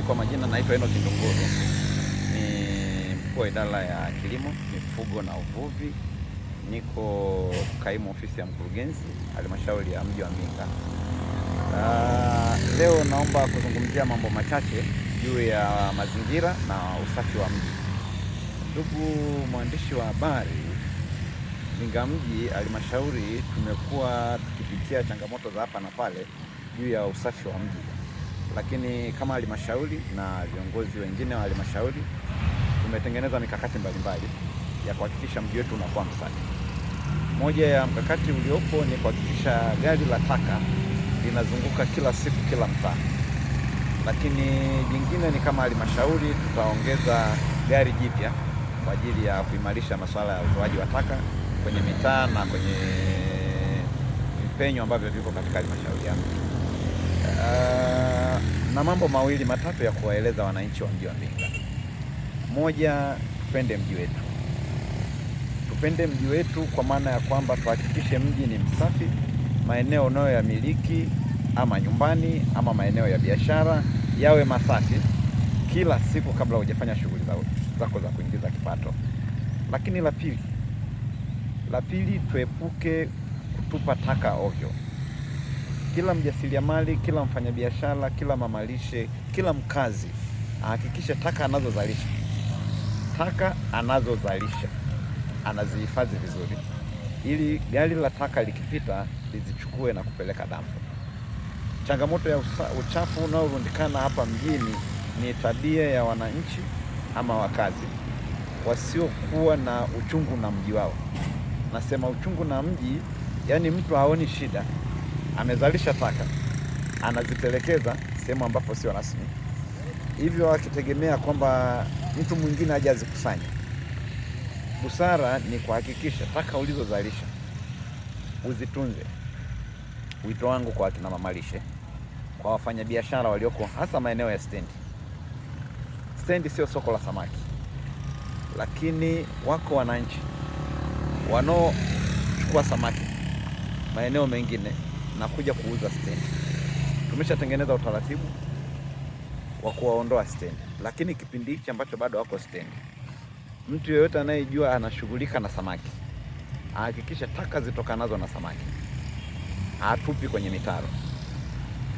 Kwa majina naitwa Enoch Ndunguru, ni mkuu wa idara ya kilimo, mifugo na uvuvi. Niko kaimu ofisi ya mkurugenzi halmashauri ya mji wa Mbinga. Leo naomba kuzungumzia mambo machache juu ya mazingira na usafi wa mji. Ndugu mwandishi wa habari, Mbinga mji halmashauri tumekuwa tukipitia changamoto za hapa na pale juu ya usafi wa mji, lakini kama halmashauri na viongozi wengine wa halmashauri tumetengeneza mikakati mbalimbali ya kuhakikisha mji wetu unakuwa msafi. Moja ya mkakati uliopo ni kuhakikisha gari la taka linazunguka kila siku kila mtaa, lakini jingine ni kama halmashauri tutaongeza gari jipya kwa ajili ya kuimarisha masuala ya uzoaji wa taka kwenye mitaa na kwenye vipenyo ambavyo viko katika halmashauri yangu. Na mambo mawili matatu ya kuwaeleza wananchi wa mji wa Mbinga. Moja, tupende mji wetu. Tupende mji wetu kwa maana ya kwamba tuhakikishe mji ni msafi, maeneo unayoyamiliki ama nyumbani ama maeneo ya biashara yawe masafi kila siku kabla hujafanya shughuli zako za kuingiza kipato. Lakini la pili, tuepuke kutupa taka ovyo. Kila mjasiriamali, kila mfanyabiashara, kila mamalishe, kila mkazi ahakikishe taka anazozalisha anazihifadhi vizuri, ili gari la taka likipita lizichukue na kupeleka dampo. Changamoto ya uchafu unaorundikana hapa mjini ni tabia ya wananchi ama wakazi wasiokuwa na uchungu na mji wao. Nasema uchungu na mji, yani mtu haoni shida, amezalisha taka anazipelekeza sehemu ambapo sio rasmi, hivyo akitegemea kwamba mtu mwingine aje azikusanye. Busara ni kuhakikisha taka ulizozalisha uzitunze. Wito wangu kwa akina mamalishe, kwa wafanyabiashara walioko hasa maeneo ya stendi. Stendi sio soko la samaki, lakini wako wananchi wanaochukua samaki maeneo mengine na kuja kuuza stendi. Tumeshatengeneza utaratibu wa kuwaondoa stendi, lakini kipindi hiki ambacho bado wako stendi, mtu yeyote anayejua anashughulika na samaki ahakikisha taka zitokanazo na samaki hatupi kwenye mitaro.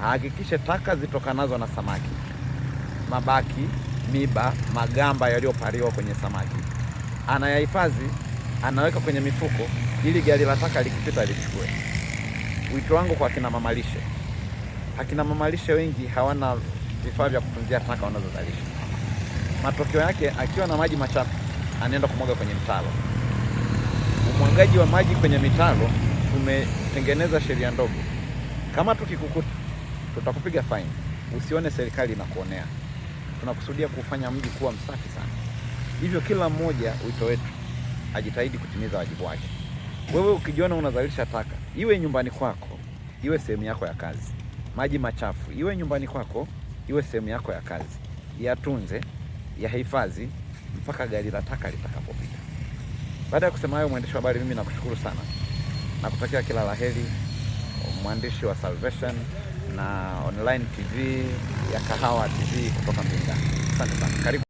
Ahakikishe taka zitokanazo na samaki, mabaki, miba, magamba yaliyopariwa kwenye samaki anayahifadhi, anaweka kwenye mifuko ili gari la taka likipita lichukue. Wito wangu kwa akina mamalishe wengi hawana vifaa vya kutunzia taka wanazozalisha. Matokeo yake, akiwa na maji machafu anaenda kumwaga kwenye mtaro. Umwagaji wa maji kwenye mitaro, tumetengeneza sheria ndogo. Kama tukikukuta tutakupiga fine. Usione serikali inakuonea. Tunakusudia kufanya mji kuwa msafi sana. Hivyo kila mmoja, wito wetu, ajitahidi kutimiza wajibu wake. Wewe ukijiona unazalisha taka, iwe nyumbani kwako, iwe sehemu yako ya kazi. Maji machafu, iwe nyumbani kwako, iwe sehemu yako ya kazi. Yatunze, yahifadhi mpaka gari la taka litakapopita. Baada ya kusema hayo, mwandishi wa habari, mimi nakushukuru sana na kutakia kila laheri, mwandishi wa Salvation na online TV ya Kahawa TV kutoka Mbinga. Asante sana. Karibu.